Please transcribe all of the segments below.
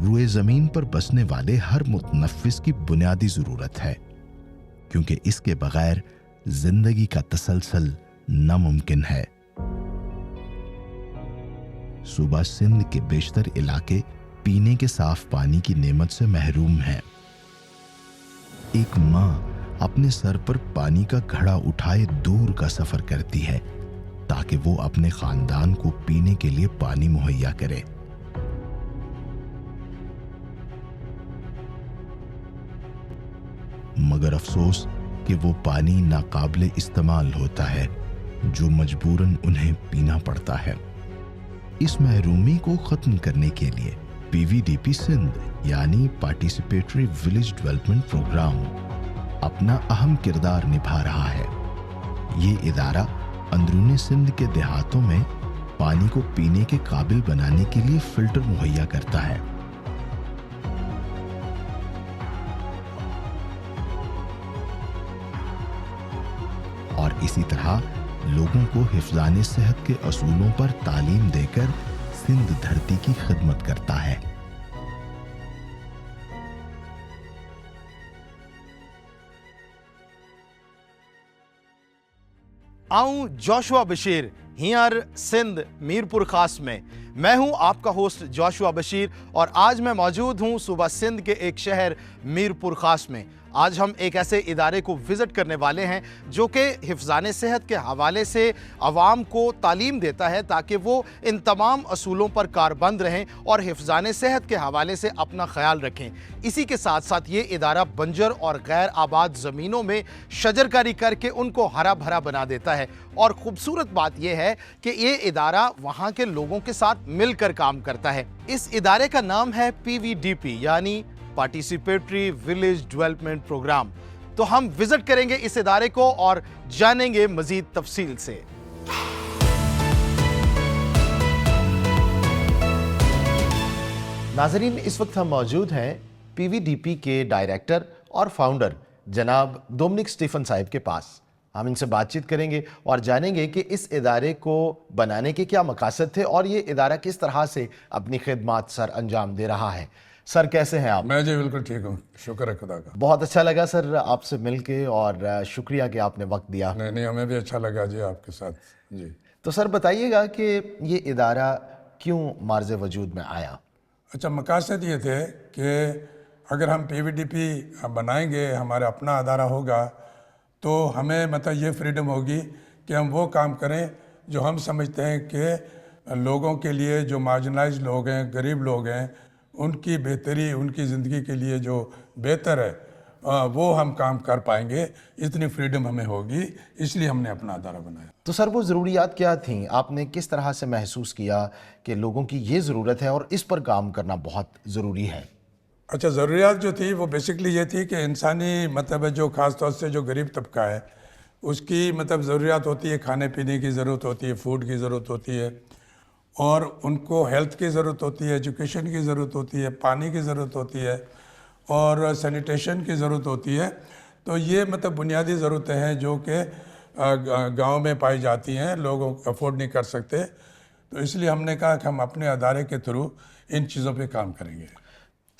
रुए ज़मीन पर बसने वाले हर मुतनफ़िस की बुनियादी ज़रूरत है, क्योंकि इसके बगैर ज़िंदगी का तसलसल नामुमकिन है। सूबा सिंध के बेशतर इलाके पीने के साफ पानी की नेमत से महरूम हैं। एक माँ अपने सर पर पानी का घड़ा उठाए दूर का सफर करती है ताकि वो अपने खानदान को पीने के लिए पानी मुहैया करे। मगर अफसोस कि वो पानी नाकाबिले इस्तेमाल होता है जो मजबूरन उन्हें पीना पड़ता है। इस महरूमी को खत्म करने के लिए पीवीडीपी सिंध यानी पार्टिसिपेटरी विलेज डेवलपमेंट प्रोग्राम अपना अहम किरदार निभा रहा है। ये इदारा अंदरूनी सिंध के देहातों में पानी को पीने के काबिल बनाने के लिए फिल्टर मुहैया करता है। और इसी तरह लोगों को हिफ्ज़ाने सेहत के असूलों पर तालीम देकर सिंध धरती की खिदमत करता है। आऊं जोशुआ बशीर हियर सिंध मीरपुर खास में। मैं हूं आपका होस्ट जोशुआ बशीर और आज मैं मौजूद हूं सूबा सिंध के एक शहर मीरपुर खास में। आज हम एक ऐसे इदारे को विज़िट करने वाले हैं जो कि हिफ्ज़ाने सेहत के हवाले से अवाम को तालीम देता है ताकि वो इन तमाम असूलों पर कारबंद रहें और हिफ्ज़ाने सेहत के हवाले से अपना ख्याल रखें। इसी के साथ साथ ये इदारा बंजर और गैर आबाद ज़मीनों में शजरकारी करके उनको हरा भरा बना देता है। और ख़ूबसूरत बात यह है कि ये इदारा वहाँ के लोगों के साथ मिलकर काम करता है। इस इदारे का नाम है पीवीडीपी यानी पार्टिसिपेटरी विलेज डेवलपमेंट प्रोग्राम। तो हम विजिट करेंगे इस इदारे को और जानेंगे मजीद तफसील से। नाजरीन, इस वक्त हम मौजूद हैं पीवीडीपी के डायरेक्टर और फाउंडर जनाब डोमिनिक स्टीफन साहिब के पास। हम इनसे बातचीत करेंगे और जानेंगे कि इस इदारे को बनाने के क्या मकासद थे और ये इदारा किस तरह से अपनी खिदमात सर अंजाम दे रहा है। सर, कैसे हैं आप? मैं जी बिल्कुल ठीक हूँ, शुक्र है खुदा का। बहुत अच्छा लगा सर आपसे मिलके और शुक्रिया कि आपने वक्त दिया। नहीं, हमें भी अच्छा लगा जी आपके साथ जी। तो सर बताइएगा कि ये इदारा क्यों मार्ज़ वजूद में आया? अच्छा, मकासद ये थे कि अगर हम पीवीडीपी बनाएंगे, हमारा अपना अदारा होगा, तो हमें मतलब ये फ्रीडम होगी कि हम वो काम करें जो हम समझते हैं कि लोगों के लिए, जो मार्जिनलाइज्ड लोग हैं, गरीब लोग हैं, उनकी बेहतरी, उनकी ज़िंदगी के लिए जो बेहतर है वो हम काम कर पाएंगे। इतनी फ्रीडम हमें होगी, इसलिए हमने अपना अदारा बनाया। तो सर वो ज़रूरियात क्या थीं? आपने किस तरह से महसूस किया कि लोगों की ये ज़रूरत है और इस पर काम करना बहुत ज़रूरी है? अच्छा, ज़रूरियात जो थी वो बेसिकली ये थी कि इंसानी मतलब जो ख़ास तौर से जो गरीब तबका है उसकी मतलब ज़रूरियात होती है, खाने पीने की ज़रूरत होती है, फूड की ज़रूरत होती है, और उनको हेल्थ की ज़रूरत होती है, एजुकेशन की ज़रूरत होती है, पानी की ज़रूरत होती है और सैनिटेशन की ज़रूरत होती है। तो ये मतलब बुनियादी ज़रूरतें हैं जो कि गांव में पाई जाती हैं, लोग अफोर्ड नहीं कर सकते। तो इसलिए हमने कहा कि हम अपने अदारे के थ्रू इन चीज़ों पे काम करेंगे।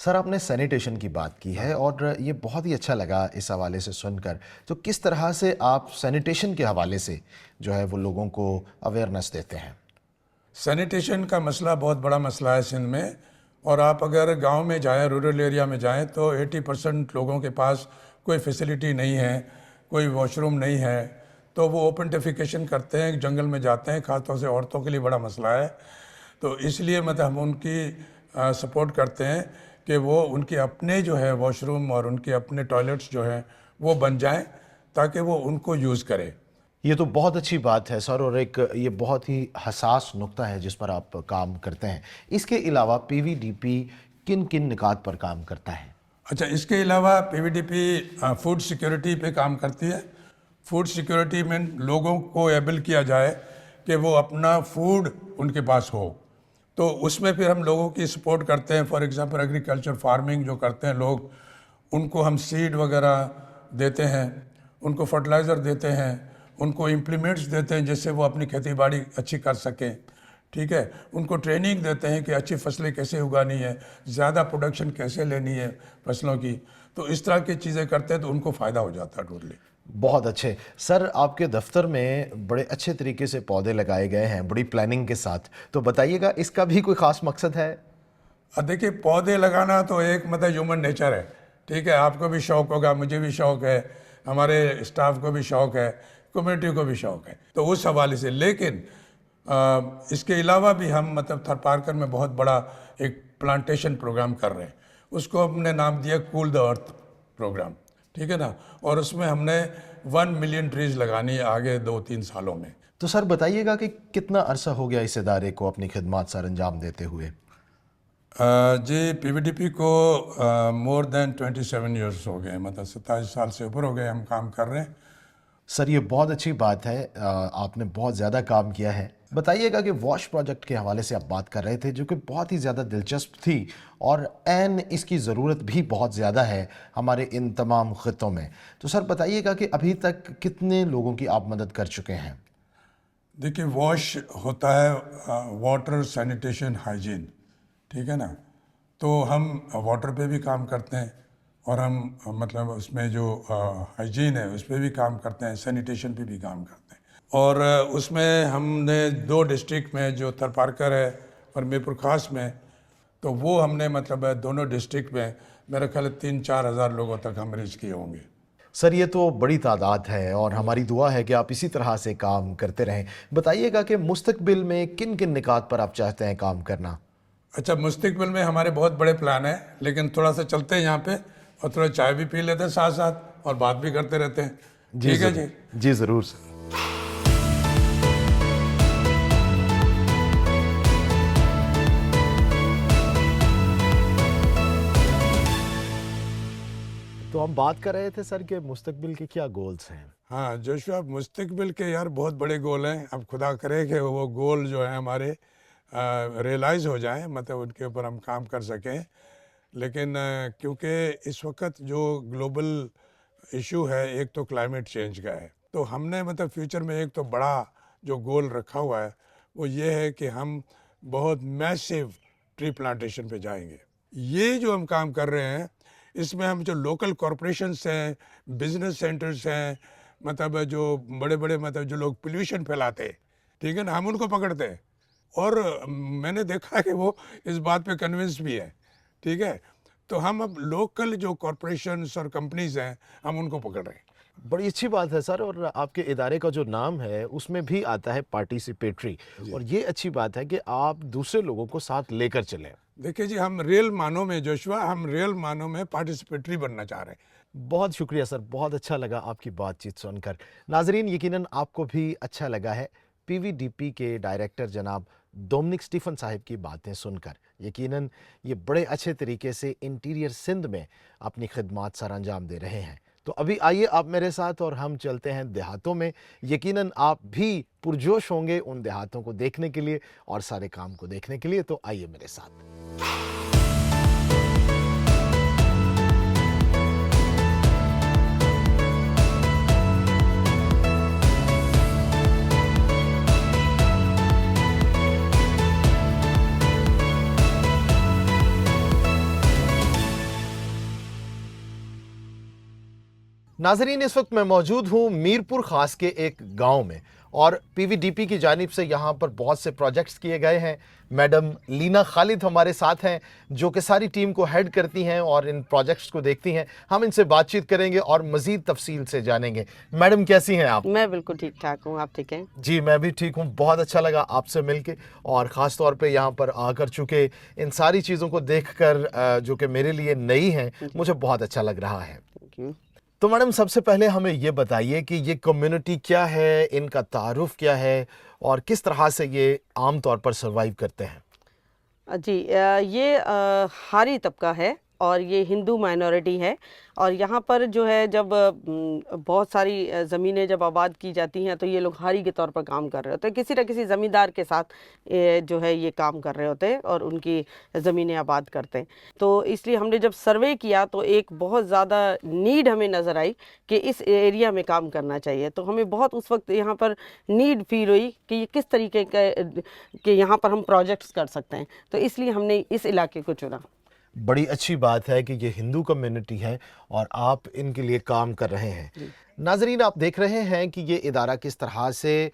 सर, आपने सैनिटेशन की बात की है और ये बहुत ही अच्छा लगा इस हवाले से सुनकर। तो किस तरह से आप सैनिटेशन के हवाले से जो है वो लोगों को अवेयरनेस देते हैं? सैनिटेशन का मसला बहुत बड़ा मसला है सिंध में, और आप अगर गांव में जाएं, रूरल एरिया में जाएं, तो 80% लोगों के पास कोई फैसिलिटी नहीं है, कोई वॉशरूम नहीं है, तो वो ओपन डेफिकेशन करते हैं, जंगल में जाते हैं। ख़ासतौर से औरतों के लिए बड़ा मसला है। तो इसलिए मतलब हम उनकी सपोर्ट करते हैं कि वो उनके अपने जो है वॉशरूम और उनके अपने टॉयलेट्स जो हैं वो बन जाएं ताकि वो उनको यूज़ करें। ये तो बहुत अच्छी बात है सर, और एक ये बहुत ही हसास नुक्ता है जिस पर आप काम करते हैं। इसके अलावा पीवीडीपी किन किन निकात पर काम करता है? अच्छा, इसके अलावा पीवीडीपी फूड सिक्योरिटी पे काम करती है। फूड सिक्योरिटी में लोगों को एबल किया जाए कि वो अपना फूड उनके पास हो, तो उसमें फिर हम लोगों की सपोर्ट करते हैं। फॉर एग्जांपल एग्रीकल्चर फार्मिंग जो करते हैं लोग, उनको हम सीड वगैरह देते हैं, उनको फर्टिलाइज़र देते हैं, उनको इम्प्लीमेंट्स देते हैं जिससे वो अपनी खेती बाड़ी अच्छी कर सकें। ठीक है, उनको ट्रेनिंग देते हैं कि अच्छी फसलें कैसे उगानी है, ज़्यादा प्रोडक्शन कैसे लेनी है फसलों की। तो इस तरह की चीज़ें करते हैं तो उनको फ़ायदा हो जाता है टोटली। बहुत अच्छे सर, आपके दफ्तर में बड़े अच्छे तरीके से पौधे लगाए गए हैं, बड़ी प्लानिंग के साथ। तो बताइएगा, इसका भी कोई ख़ास मकसद है? देखिए, पौधे लगाना तो एक मतलब ह्यूमन नेचर है, ठीक है। आपको भी शौक़ होगा, मुझे भी शौक़ है, हमारे स्टाफ को भी शौक़ है, कम्युनिटी को भी शौक़ है। तो उस हवाले से, लेकिन इसके अलावा भी हम मतलब थरपारकर में बहुत बड़ा एक प्लांटेशन प्रोग्राम कर रहे हैं। उसको हमने नाम दिया कूल द अर्थ प्रोग्राम, ठीक है ना। और उसमें हमने 1 मिलियन ट्रीज लगानी है आगे 2-3 सालों में। तो सर बताइएगा कि कितना अरसा हो गया इस इदारे को अपनी खिदमत सर अंजाम देते हुए? जी, पीवीडीपी को मोर देन 27 ईयर्स हो गए, मतलब 27 साल से ऊपर हो गए हम काम कर रहे हैं। सर ये बहुत अच्छी बात है, आपने बहुत ज़्यादा काम किया है। बताइएगा कि वॉश प्रोजेक्ट के हवाले से आप बात कर रहे थे, जो कि बहुत ही ज़्यादा दिलचस्प थी और एन इसकी ज़रूरत भी बहुत ज़्यादा है हमारे इन तमाम ख़ित्तों में। तो सर बताइएगा कि अभी तक कितने लोगों की आप मदद कर चुके हैं? देखिए, वॉश होता है वाटर सैनिटेशन हाइजीन, ठीक है ना। तो हम वाटर पे भी काम करते हैं और हम मतलब उसमें जो हाइजीन है उस पर भी काम करते हैं, सैनिटेशन पे भी काम करते हैं। और उसमें हमने 2 डिस्ट्रिक्ट में, जो थरपारकर है और मीरपुर खास में, तो वो हमने मतलब दोनों डिस्ट्रिक्ट में मेरा ख्याल 3-4 हज़ार लोगों तक हम रीच किए होंगे। सर ये तो बड़ी तादाद है और हमारी दुआ है कि आप इसी तरह से काम करते रहें। बताइएगा कि मुस्तकबिल में किन किन निकात पर आप चाहते हैं काम करना? अच्छा, मुस्तकबिल में हमारे बहुत बड़े प्लान है, लेकिन थोड़ा सा चलते हैं यहाँ पे और थोड़ा चाय भी पी लेते हैं साथ साथ और बात भी करते रहते हैं। ठीक है जी? जी ज़रूर सर। तो हम बात कर रहे थे सर कि मुस्तकबिल के क्या गोल्स हैं? हाँ जोशुआ, मुस्तकबिल के यार बहुत बड़े गोल हैं। अब खुदा करे कि वो गोल जो है हमारे रियलाइज़ हो जाए, मतलब उनके ऊपर हम काम कर सकें। लेकिन क्योंकि इस वक्त जो ग्लोबल इशू है, एक तो क्लाइमेट चेंज का है, तो हमने मतलब फ्यूचर में एक तो बड़ा जो गोल रखा हुआ है वो ये है कि हम बहुत मैसिव ट्री प्लांटेशन पे जाएंगे। ये जो हम काम कर रहे हैं इसमें हम जो लोकल कॉरपोरेशंस हैं, बिजनेस सेंटर्स हैं, मतलब जो बड़े बड़े मतलब जो लोग पोल्यूशन फैलाते हैं, ठीक है ना, हम उनको पकड़ते हैं। और मैंने देखा कि वो इस बात पे कन्विंस भी है, ठीक है। तो हम अब लोकल जो कॉरपोरेशंस और कंपनीज हैं हम उनको पकड़ रहे हैं। बड़ी अच्छी बात है सर, और आपके इदारे का जो नाम है उसमें भी आता है पार्टिसिपेटरी, और ये अच्छी बात है कि आप दूसरे लोगों को साथ लेकर चलें। देखिए जी, हम रियल मानों में जोशुआ, हम रियल मानों में पार्टिसिपेटरी बनना चाह रहे हैं। बहुत शुक्रिया सर, बहुत अच्छा लगा आपकी बातचीत सुनकर। नाजरीन, यकीनन आपको भी अच्छा लगा है पीवीडीपी के डायरेक्टर जनाब डोमिनिक स्टीफन साहिब की बातें सुनकर। यकीनन ये बड़े अच्छे तरीके से इंटीरियर सिंध में अपनी खिदमत सर अंजाम दे रहे हैं। तो अभी आइए आप मेरे साथ और हम चलते हैं देहातों में। यकीनन आप भी पुरजोश होंगे उन देहातों को देखने के लिए और सारे काम को देखने के लिए। तो आइए मेरे साथ। नाजरीन, इस वक्त मैं मौजूद हूँ मीरपुर खास के एक गांव में और पीवीडीपी की जानिब से यहाँ पर बहुत से प्रोजेक्ट्स किए गए हैं। मैडम लीना खालिद हमारे साथ हैं, जो कि सारी टीम को हेड करती हैं और इन प्रोजेक्ट्स को देखती हैं। हम इनसे बातचीत करेंगे और मज़ीद तफसील से जानेंगे। मैडम कैसी हैं आप? मैं बिल्कुल ठीक ठाक हूँ, आप ठीक हैं? जी मैं भी ठीक हूँ। बहुत अच्छा लगा आपसे मिलके और ख़ास तौर पे यहाँ पर आकर चुके इन सारी चीज़ों को देखकर जो कि मेरे लिए नई हैं, मुझे बहुत अच्छा लग रहा है। Thank you. तो मैडम, सबसे पहले हमें ये बताइए कि ये कम्युनिटी क्या है, इनका तारुफ क्या है और किस तरह से ये आम तौर पर सर्वाइव करते हैं? जी, ये हारी तबका है और ये हिंदू माइनॉरिटी है। और यहाँ पर जो है जब बहुत सारी ज़मीनें जब आबाद की जाती हैं तो ये लोग हारी के तौर पर काम कर रहे होते हैं, किसी न किसी ज़मींदार के साथ जो है ये काम कर रहे होते हैं और उनकी ज़मीनें आबाद करते हैं। तो इसलिए हमने जब सर्वे किया तो एक बहुत ज़्यादा नीड हमें नज़र आई कि इस एरिया में काम करना चाहिए। तो हमें बहुत उस वक्त यहाँ पर नीड फील हुई कि ये किस तरीके के यहाँ पर हम प्रोजेक्ट्स कर सकते हैं, तो इसलिए हमने इस इलाके को चुना। बड़ी अच्छी बात है कि ये हिंदू कम्युनिटी है और आप इनके लिए काम कर रहे हैं। नाजरीन, आप देख रहे हैं कि ये इदारा किस तरह से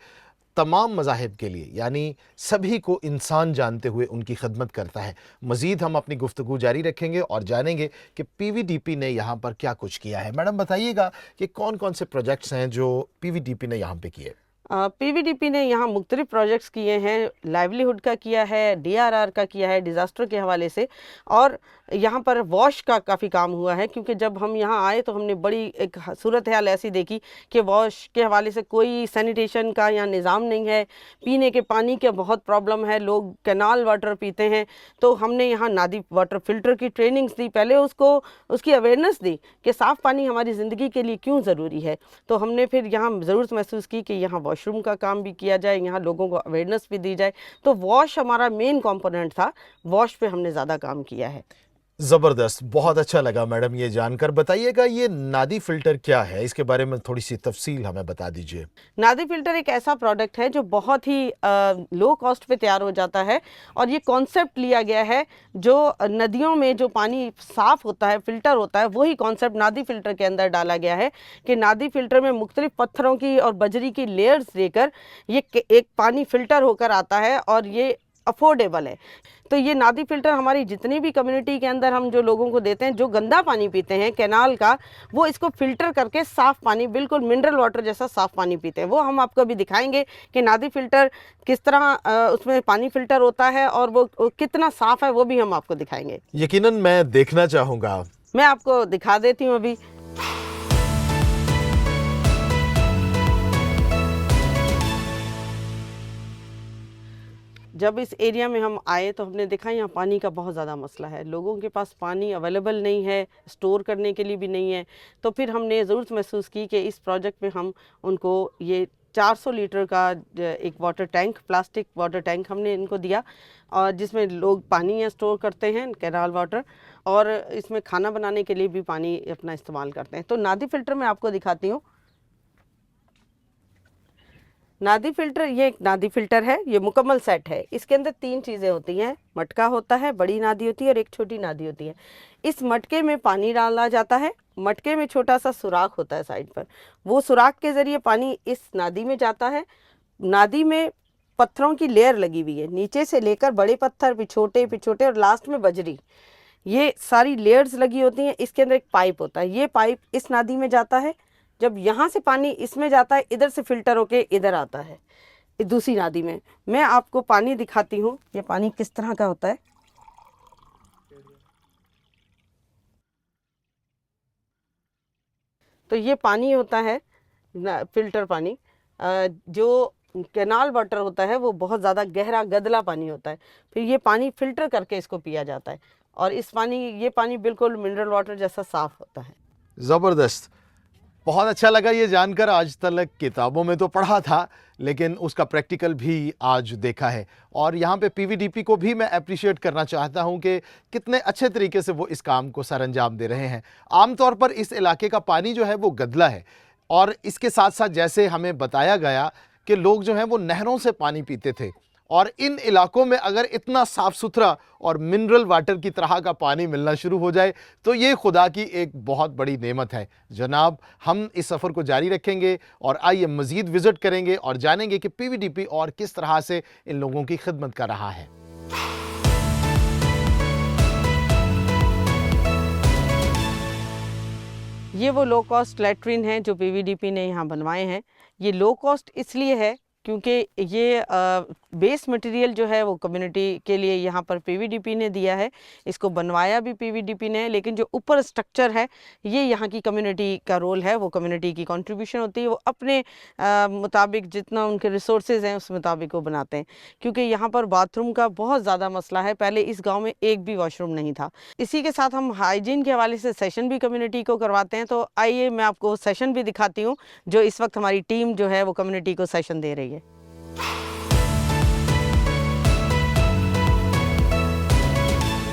तमाम मज़ाहिब के लिए, यानी सभी को इंसान जानते हुए उनकी खिदमत करता है। मज़ीद हम अपनी गुफ्तगू जारी रखेंगे और जानेंगे कि पीवीडीपी ने यहाँ पर क्या कुछ किया है। मैडम, बताइएगा कि कौन कौन से प्रोजेक्ट्स हैं जो पीवीडीपी ने यहाँ पे किए? पीवीडीपी ने यहाँ मुख्तलिफ प्रोजेक्ट्स किए हैं, लाइवलीहुड का किया है, डीआरआर का किया है, डिज़ास्टर के हवाले से, और यहाँ पर वॉश का काफ़ी काम हुआ है। क्योंकि जब हम यहाँ आए तो हमने बड़ी एक सूरत हाल ऐसी देखी कि वॉश के हवाले से कोई सैनिटेशन का यहाँ निज़ाम नहीं है, पीने के पानी का बहुत प्रॉब्लम है, लोग कैनाल वाटर पीते हैं। तो हमने यहाँ नादी वाटर फ़िल्टर की ट्रेनिंग्स दी, पहले उसकी अवेयरनेस दी कि साफ़ पानी हमारी ज़िंदगी के लिए क्यों ज़रूरी है। तो हमने फिर यहाँ ज़रूरत महसूस की कि यहाँ वॉशरूम का काम भी किया जाए, यहाँ लोगों को अवेयरनेस भी दी जाए। तो वॉश हमारा मेन कंपोनेंट था, वॉश पे हमने ज़्यादा काम किया है। ज़बरदस्त, बहुत अच्छा लगा मैडम ये जानकर। बताइएगा ये नादी फ़िल्टर क्या है, इसके बारे में थोड़ी सी तफसील हमें बता दीजिए। नादी फ़िल्टर एक ऐसा प्रोडक्ट है जो बहुत ही लो कॉस्ट पे तैयार हो जाता है, और ये कॉन्सेप्ट लिया गया है जो नदियों में जो पानी साफ़ होता है, फ़िल्टर होता है, वही कॉन्सेप्ट नादी फ़िल्टर के अंदर डाला गया है कि नादी फ़िल्टर में मुख्तलिफ पत्थरों की और बजरी की लेयर्स देकर ये एक पानी फ़िल्टर होकर आता है और ये अफोर्डेबल है। तो ये नादी फ़िल्टर हमारी जितनी भी कम्युनिटी के अंदर हम जो लोगों को देते हैं, जो गंदा पानी पीते हैं कैनाल का, वो इसको फ़िल्टर करके साफ़ पानी, बिल्कुल मिनरल वाटर जैसा साफ़ पानी पीते हैं। वो हम आपको अभी दिखाएंगे कि नादी फ़िल्टर किस तरह उसमें पानी फ़िल्टर होता है और वो कितना साफ़ है, वो भी हम आपको दिखाएंगे। यकीनन मैं देखना चाहूँगा। मैं आपको दिखा देती हूँ अभी। जब इस एरिया में हम आए तो हमने देखा यहाँ पानी का बहुत ज़्यादा मसला है, लोगों के पास पानी अवेलेबल नहीं है, स्टोर करने के लिए भी नहीं है। तो फिर हमने ज़रूरत महसूस की कि इस प्रोजेक्ट में हम उनको ये 400 लीटर का एक water tank, plastic water tank हमने इनको दिया, और जिसमें लोग पानी यहाँ स्टोर करते हैं, कैनाल वाटर, और इसमें खाना बनाने के लिए भी पानी अपना इस्तेमाल करते हैं। तो नादी फ़िल्टर मैं आपको दिखाती हूँ। नादी फ़िल्टर, ये एक नादी फ़िल्टर है, ये मुकम्मल सेट है। इसके अंदर 3 चीज़ें होती हैं, मटका होता है, बड़ी नादी होती है और एक छोटी नादी होती है। इस मटके में पानी डाला जाता है, मटके में छोटा सा सुराख होता है साइड पर, वो सुराख के ज़रिए पानी इस नादी में जाता है। नादी में पत्थरों की लेयर लगी हुई है, नीचे से लेकर बड़े पत्थर, फिर छोटे और लास्ट में बजरी, ये सारी लेयर्स लगी होती हैं। इसके अंदर एक पाइप होता है, ये पाइप इस नादी में जाता है, जब यहाँ से पानी इसमें जाता है, इधर से फ़िल्टर होके इधर आता है दूसरी नादी में। मैं आपको पानी दिखाती हूँ, ये पानी किस तरह का होता है। तो ये पानी होता है फ़िल्टर पानी। जो कैनाल वाटर होता है वो बहुत ज़्यादा गहरा गदला पानी होता है, फिर ये पानी फ़िल्टर करके इसको पिया जाता है, और ये पानी बिल्कुल मिनरल वाटर जैसा साफ़ होता है। ज़बरदस्त, बहुत अच्छा लगा ये जानकर। आज तक किताबों में तो पढ़ा था, लेकिन उसका प्रैक्टिकल भी आज देखा है। और यहाँ पे पीवीडीपी को भी मैं अप्रिशिएट करना चाहता हूँ कि कितने अच्छे तरीके से वो इस काम को सरअंजाम दे रहे हैं। आमतौर पर इस इलाके का पानी जो है वो गदला है, और इसके साथ साथ जैसे हमें बताया गया कि लोग जो हैं वो नहरों से पानी पीते थे, और इन इलाकों में अगर इतना साफ़ सुथरा और मिनरल वाटर की तरह का पानी मिलना शुरू हो जाए तो ये खुदा की एक बहुत बड़ी नेमत है। जनाब, हम इस सफ़र को जारी रखेंगे और आइए मज़ीद विज़िट करेंगे और जानेंगे कि पीवीडीपी और किस तरह से इन लोगों की खिदमत कर रहा है। ये वो लो कॉस्ट लैट्रिन हैं जो पीवीडीपी ने यहाँ बनवाए हैं। ये लो कॉस्ट इसलिए है क्योंकि ये बेस मटेरियल जो है वो कम्युनिटी के लिए यहाँ पर पीवीडीपी ने दिया है, इसको बनवाया भी पीवीडीपी ने, लेकिन जो ऊपर स्ट्रक्चर है ये यहाँ की कम्युनिटी का रोल है, वो कम्युनिटी की कंट्रीब्यूशन होती है, वो अपने मुताबिक जितना उनके रिसोर्सेज हैं उस मुताबिक वो बनाते हैं। क्योंकि यहाँ पर बाथरूम का बहुत ज़्यादा मसला है, पहले इस गाँव में एक भी वॉशरूम नहीं था। इसी के साथ हम हाइजीन के हवाले से सेशन भी कम्युनिटी को करवाते हैं, तो आइए मैं आपको सेशन भी दिखाती हूँ जो इस वक्त हमारी टीम जो है वो कम्युनिटी को सेशन दे रही है।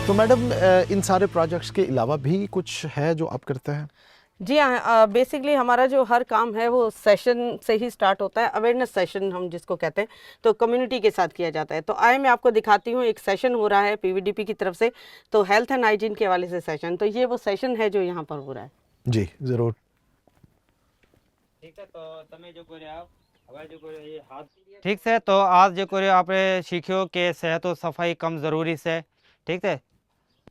तो मैडम इन सारे प्रोजेक्ट्स के अलावा भी कुछ है जो आप करते हैं? जी हाँ, बेसिकली हमारा जो हर काम है वो सेशन से ही स्टार्ट होता है, अवेयरनेस सेशन हम जिसको कहते हैं, तो कम्युनिटी के साथ किया जाता है। तो आए मैं आपको दिखाती हूँ, एक सेशन हो रहा है पीवीडीपी की तरफ से, तो हेल्थ एंड हाइजीन के हवाले से सेशन, तो ये वो सेशन है जो यहाँ पर हो रहा है। जी ज़रूर। ठीक है, तो તમે जो કર્યો હવે जो કર્યો ये हाथ ठीक है। तो आज जो કર્યો આપણે શીખ્યો કે સેહત और સફાઈ કમ જરૂરી છે। ठीक है,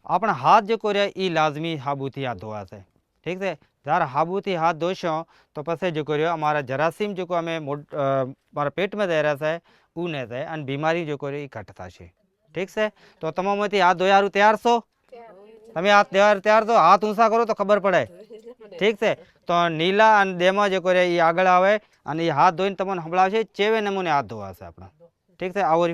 अपना हाथ जो કર્યો એ લાજમી સાબુથી હાથ ધોવા છે। ठीक है, જ્યારે સાબુથી હાથ ધોશો તો પછી जो કર્યો અમારા જરાસીમ जो અમે મારા પેટમાં જઈ રહ્યા છે એ નહીં થાય અને બીમારી जो કર્યો એ ઘટ થશે। ठीक है, तो તમામાંથી હાથ ધોયારું તૈયાર છો? તમે હાથ ધોયાર તૈયાર છો? હાથ ઊંચા કરો તો ખબર પડે। ठीक है, तो नीला और देमा जो करे ये आगळ आवे और ये हाथ धोईने तमने संभळावशे चेवे नमूने हाथ धोवाशे अपना। ठीक है, आवो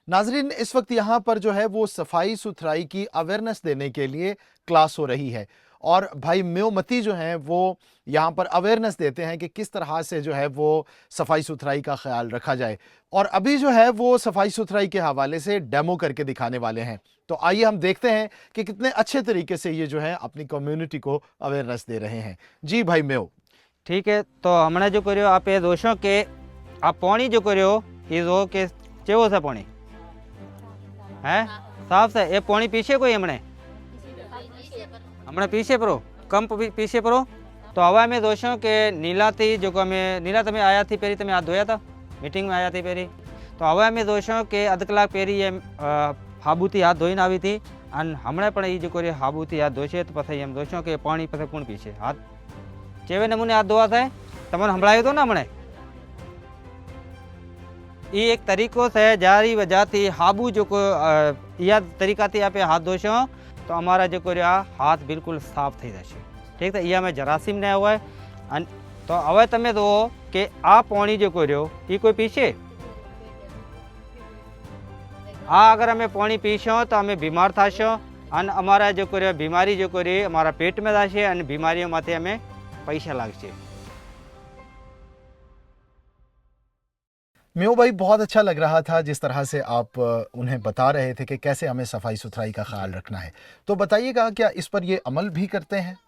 नाजरीन, इस वक्त यहाँ पर जो है वो सफाई सुथराई की अवेयरनेस देने के लिए क्लास हो रही है और भाई म्योमती जो हैं वो यहाँ पर अवेयरनेस देते हैं कि किस तरह से जो है वो सफाई सुथराई का ख्याल रखा जाए। और अभी जो है वो सफाई सुथराई के हवाले से डेमो करके दिखाने वाले हैं। तो आइए हम देखते हैं कि कितने अच्छे तरीके से ये जो है अपनी कम्युनिटी को अवेयरनेस दे रहे हैं। जी भाई म्यो। ठीक है, तो हमने जो कर्यो आप ये दोषो के आप पानी जो कर्यो ये जो के चेवो से पानी है साफ से ये पानी पीछे कोई हमने पीछे परो कम पीछे परो। तो हवा में दोषो के नीला थी जो नीला तमे आया थी पेरी तमे हाथ धोया था मीटिंग में आया थी पेरी। तो हवा में दोषो के अध कलाक पेरी ये हाबूथी हाथ धोईने आई थी और हमने पण ये जो करे हाबूथी हाथ धोशे तो पछी एम दोषो के पानी पछी कोण पीछे हाथ चेवे नमूने हाथ धोवा थाय तमने संभळायो तो ना हमने। ये एक तरीको से जारी वजहथी हाबू जो को या तरीका थी आप हाथ धोशो तो अमारा जो कर्या हाथ बिल्कुल साफ थी जशे। ठीक है, ये हमें जरासीम ने हुआ है। तो हवे तमे दो कि आ पानी जो कर्यो ये कोई पीछे अगर अमे पानी पीशो तो अमे बीमार थशो और अमारा जो कर्यो बीमारी जो करी अमारा पेट में थशे और बीमारीओ मांथी अमे पैसा लागशे। म्यो भाई, बहुत अच्छा लग रहा था जिस तरह से आप उन्हें बता रहे थे कि कैसे हमें सफाई सुथराई का ख्याल रखना है। तो बताइएगा क्या इस पर ये अमल भी करते हैं?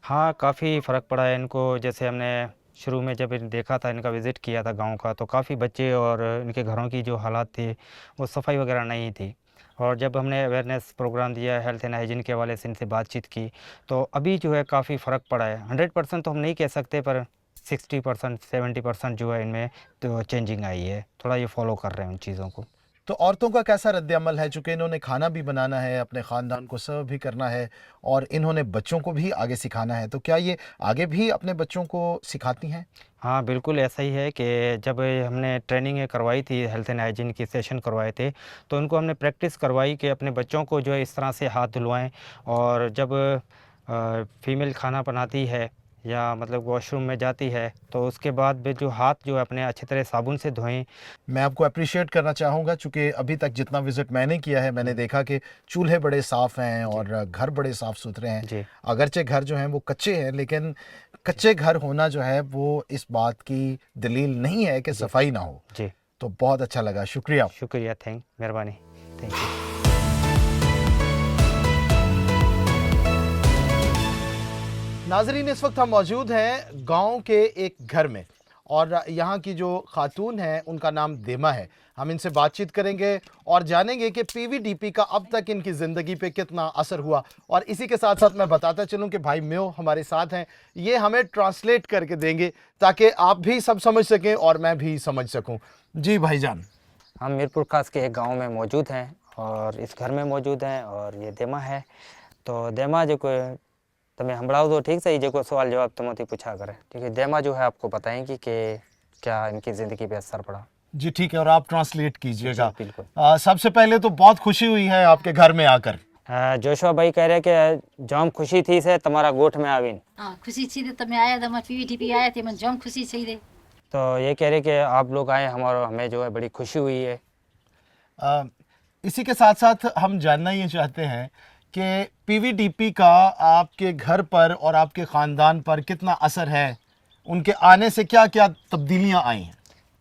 हाँ, काफ़ी फ़र्क पड़ा है इनको। जैसे हमने शुरू में जब देखा था, इनका विज़िट किया था गांव का, तो काफ़ी बच्चे और इनके घरों की जो हालात थी वो सफाई वगैरह नहीं थी। और जब हमने अवेयरनेस प्रोग्राम दिया, हेल्थ एंड हाइजीन के हवाले से इनसे बातचीत की, तो अभी जो है काफ़ी फ़र्क पड़ा है। 100% तो हम नहीं कह सकते, पर 60% 70% जो है इनमें तो चेंजिंग आई है। थोड़ा ये फॉलो कर रहे हैं उन चीज़ों को। तो औरतों का कैसा रद्द-ए-अमल है? चूँकि इन्होंने खाना भी बनाना है, अपने ख़ानदान को सर्व भी करना है और इन्होंने बच्चों को भी आगे सिखाना है, तो क्या ये आगे भी अपने बच्चों को सिखाती हैं? हाँ, बिल्कुल ऐसा ही है कि जब हमने ट्रेनिंग करवाई थी, हेल्थ एंड हाइजीन की सेशन करवाए थे, तो उनको हमने प्रैक्टिस करवाई कि अपने बच्चों को जो है इस तरह से हाथ धुलवाएँ। और जब फीमेल खाना बनाती है या मतलब वॉशरूम में जाती है तो उसके बाद भी जो हाथ जो है अपने अच्छी तरह साबुन से धोएं। मैं आपको अप्रिशिएट करना चाहूँगा, चूँकि अभी तक जितना विज़िट मैंने किया है, मैंने देखा कि चूल्हे बड़े साफ़ हैं और घर बड़े साफ़ सुथरे हैं। अगरचे घर जो हैं वो कच्चे हैं, लेकिन कच्चे घर होना जो है वो इस बात की दलील नहीं है कि सफाई ना हो। जी, तो बहुत अच्छा लगा, शुक्रिया। शुक्रिया, मेहरबानी, थैंक यू। नाजरीन, इस वक्त हम मौजूद हैं गांव के एक घर में और यहाँ की जो खातून हैं उनका नाम देमा है। हम इनसे बातचीत करेंगे और जानेंगे कि पीवीडीपी का अब तक इनकी ज़िंदगी पे कितना असर हुआ। और इसी के साथ साथ मैं बताता चलूँ कि भाई म्यो हमारे साथ हैं, ये हमें ट्रांसलेट करके देंगे ताकि आप भी सब समझ सकें और मैं भी समझ सकूँ। जी भाईजान। हम मीरपुर खास के एक गाँव में मौजूद हैं और इस घर में मौजूद हैं और ये देमा है। तो देमा जो कोई तमें संभळाओ तो ठीक से, ये जो सवाल जवाब तमोथी पूछा करे। ठीक है, देमा जो है आपको बताएंगी कि क्या इनकी ज़िंदगी पे असर पड़ा। जी ठीक है, और आप ट्रांसलेट कीजिएगा। जी, बिल्कुल। सबसे पहले तो बहुत खुशी हुई है आपके घर में आकर। जोशुआ भाई कह रहे कि जाम खुशी थी से तुम्हारा गोठ में आवीन, खुशी थी तो मैं आया था, मैं पीवीटीपी आया थे, मैं जम खुशी थी रे। तो ये कह रहे कि आप लोग आए, हमें जो है बड़ी खुशी हुई है। इसी के साथ साथ हम जानना ये चाहते हैं कि पीवीडीपी का आपके घर पर और आपके ख़ानदान पर कितना असर है, उनके आने से क्या क्या तब्दीलियां आई हैं।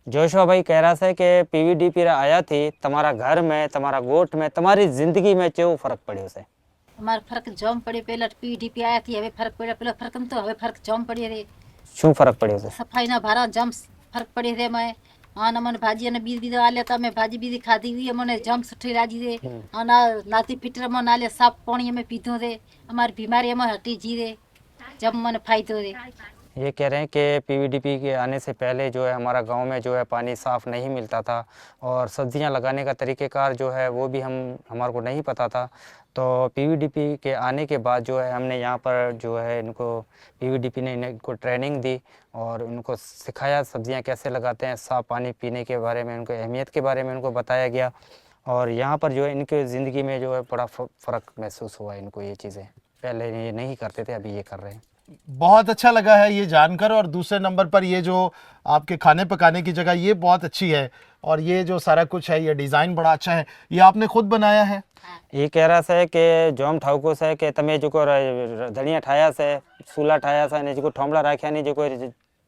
जोशुआ भाई कह रहा था कि पीवीडीपी आया थी तुम्हारा घर में, तुम्हारा गोठ में, तुम्हारी ज़िंदगी में जो फ़र्क पड़े उसे। हमारा फर्क जम पड़े, पहले पीवीटीपी आया थी, हमें फर्क पड़ा, पहले फर्क तो हमें फर्क जम पड़े रे। शू फर्क पड़े उसे? सफाई ना भारा जम फर्क पड़े रे। मैं हाँ ना मन भाजी ने बीज आ लेता, मैं भाजी बीज खाती हुई मैंने जम सुठी राजी रे। हाँ ना नाती पिटर में नाले साफ पानी में पीतो रे, हमारी बीमारी में हटी जी रे, जब मन फायदो रे। ये कह रहे हैं कि पीवीडीपी के आने से पहले जो है हमारा गांव में जो है पानी साफ़ नहीं मिलता था, और सब्जियां लगाने का तरीक़ेकार जो है वो भी हमारे को नहीं पता था। तो पीवीडीपी के आने के बाद जो है हमने यहाँ पर जो है इनको पीवीडीपी ने इनको ट्रेनिंग दी और उनको सिखाया सब्जियां कैसे लगाते हैं, साफ़ पानी पीने के बारे में, उनको अहमियत के बारे में उनको बताया गया। और यहाँ पर जो है इनके ज़िंदगी में जो है बड़ा फ़र्क महसूस हुआ इनको। ये चीज़ें पहले ये नहीं करते थे, अभी ये कर रहे हैं। बहुत अच्छा लगा है ये जानकर। और दूसरे नंबर पर ये जो आपके खाने पकाने की जगह ये बहुत अच्छी है, और ये जो सारा कुछ है ये डिज़ाइन बड़ा अच्छा है। ये आपने खुद बनाया है? ये कह रहा है कि जोम ठाउको से कि तमे जो धनिया ठाया से, सूला ठाया से, ने जो ठोमला राख्या ने जो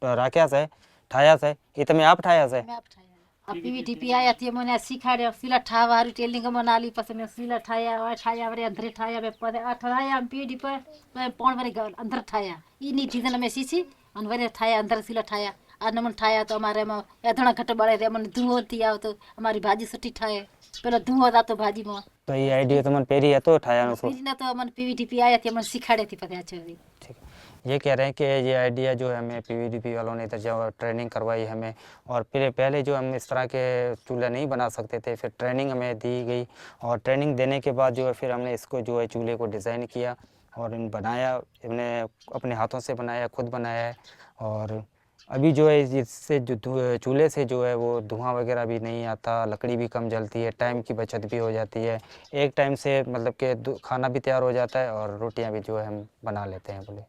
राख्या से ठाया से, ये तमे आप ठाया से? मैं आप ठाया। अब पीवीटीपी आया थी, मैंने सिखाया सिला ठावा हारू टेलिंग बना ली, पस मैं सिला ठाया और ठाया वरे अंदर ठाया, मैं पदे ठाया पीडी पर मैं पौन वरे अंदर ठाया। इनी चीज़ में सीसी अन वरे ठाया अंदर सिला ठाया। आ नमन ठाया तो हमारे में एधणा घट बड़े रे, मन धुओ थी आओ तो हमारी भाजी सुठी ठाए, पहले धुओ था तो भाजी में। तो ये आइडिया तो मन पेरी है तो ठाया नो सो? ना तो मन पीवीटीपी आया थी, मन सिखाड़े थी पता अच्छे। ठीक है। ये कह रहे हैं कि ये आइडिया जो है हमें पीवीडीपी वालों ने इधर जो ट्रेनिंग करवाई हमें, और फिर पहले जो हम इस तरह के चूल्हे नहीं बना सकते थे, फिर ट्रेनिंग हमें दी गई, और ट्रेनिंग देने के बाद जो है फिर हमने इसको जो है चूल्हे को डिज़ाइन किया और बनाया, हमने अपने हाथों से बनाया, खुद बनाया है। और अभी जो है इससे जो चूल्हे से जो है वो धुआं वगैरह भी नहीं आता, लकड़ी भी कम जलती है, टाइम की बचत भी हो जाती है, एक टाइम से मतलब कि खाना भी तैयार हो जाता है और रोटियाँ भी जो है हम बना लेते हैं। बोले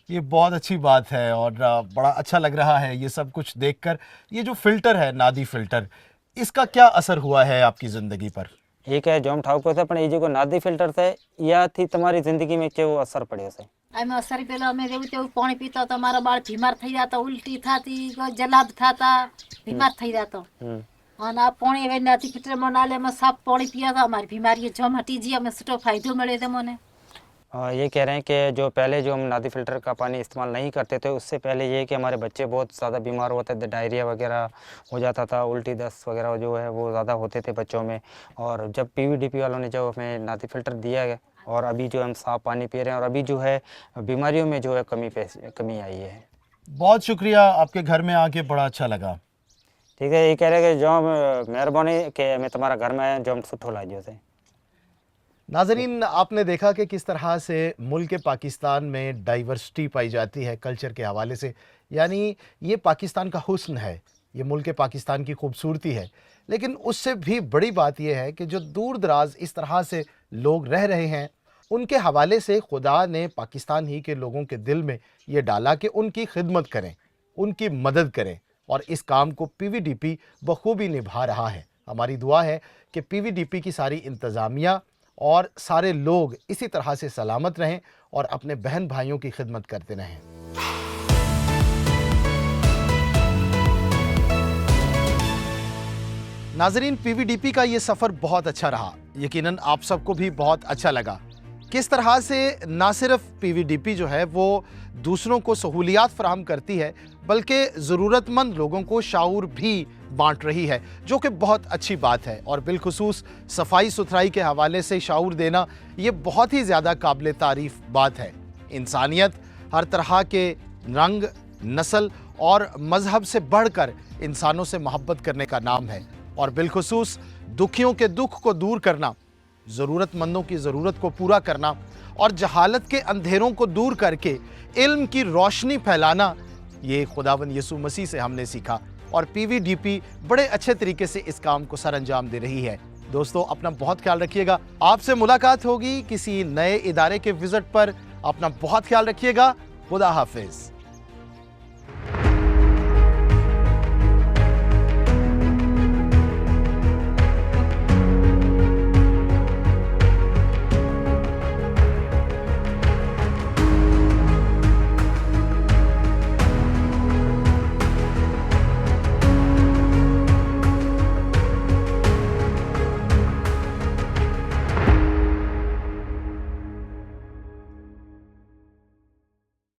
ये बहुत अच्छी बात है और बड़ा अच्छा लग रहा है ये सब कुछ देखकर। ये जो फ़िल्टर है, नादी फ़िल्टर, इसका क्या असर हुआ है आपकी ज़िंदगी पर? एक है जोम ठाउको से, पण ये जो नादी फिल्टर से या थी तुम्हारी जिंदगी में केवो असर पड़े से? અમે અસર પેલા અમે જેવું તેવું પાણી પીતા તો મારા બાળ બીમાર થઈ જતા, ઉલટી થતી, જલાબ થતા, બીમાર થઈ જતો। અને આ પાણી હવે નાથી ફિલ્ટરમાં નાલે અમે સાફ પાણી પીયા તો અમારી બીમારી જમ હટી जी, અમે સુટો फायदो मिले थे મને। ये कह रहे हैं कि जो पहले जो हम नादी फ़िल्टर का पानी इस्तेमाल नहीं करते थे, उससे पहले ये कि हमारे बच्चे बहुत ज़्यादा बीमार होते थे, डायरिया वगैरह हो जाता था, उल्टी दस्त वगैरह जो है वो ज़्यादा होते थे बच्चों में। और जब पीवीडीपी वालों ने जो हमें नादी फ़िल्टर दिया है और अभी जो हम साफ़ पानी पी रहे हैं, और अभी जो है बीमारियों में जो है कमी आई है। बहुत शुक्रिया, आपके घर में आके बड़ा अच्छा लगा। ठीक है। ये कह रहे हैं कि जो मेहरबानी कि मैं तुम्हारा घर में जो हम सुठो लाइयो से। नाजरीन, आपने देखा कि किस तरह से मुल्क पाकिस्तान में डाइवर्सिटी पाई जाती है कल्चर के हवाले से। यानी ये पाकिस्तान का हुस्न है, ये मुल्क पाकिस्तान की खूबसूरती है। लेकिन उससे भी बड़ी बात यह है कि जो दूर दराज इस तरह से लोग रह रहे हैं, उनके हवाले से खुदा ने पाकिस्तान ही के लोगों के दिल में ये डाला कि उनकी खिदमत करें, उनकी मदद करें, और इस काम को पीवीडीपी बखूबी निभा रहा है। हमारी दुआ है कि पीवीडीपी की सारी इंतज़ामिया और सारे लोग इसी तरह से सलामत रहें और अपने बहन भाइयों की खिदमत करते रहें। नाजरीन, पीवीडीपी का ये सफ़र बहुत अच्छा रहा, यकीनन आप सबको भी बहुत अच्छा लगा। किस तरह से ना सिर्फ पीवीडीपी जो है वो दूसरों को सहूलियात फराहम करती है, बल्कि ज़रूरतमंद लोगों को शाऊर भी बांट रही है, जो कि बहुत अच्छी बात है। और बिलखुसूस सफाई सुथराई के हवाले से शाऊर देना ये बहुत ही ज़्यादा काबिल तारीफ़ बात है। इंसानियत हर तरह के रंग, नस्ल और मज़हब से बढ़कर इंसानों से मोहब्बत करने का नाम है, और बिलखुसूस दुखियों के दुख को दूर करना, ज़रूरतमंदों की ज़रूरत को पूरा करना और जहालत के अंधेरों को दूर करके इल्म की रोशनी फैलाना, ये खुदावंद यीशु मसीह से हमने सीखा और पीवीडीपी बड़े अच्छे तरीके से इस काम को सरअंजाम दे रही है। दोस्तों, अपना बहुत ख्याल रखिएगा। आपसे मुलाकात होगी किसी नए इदारे के विजिट पर। अपना बहुत ख्याल रखिएगा। खुदा हाफिज।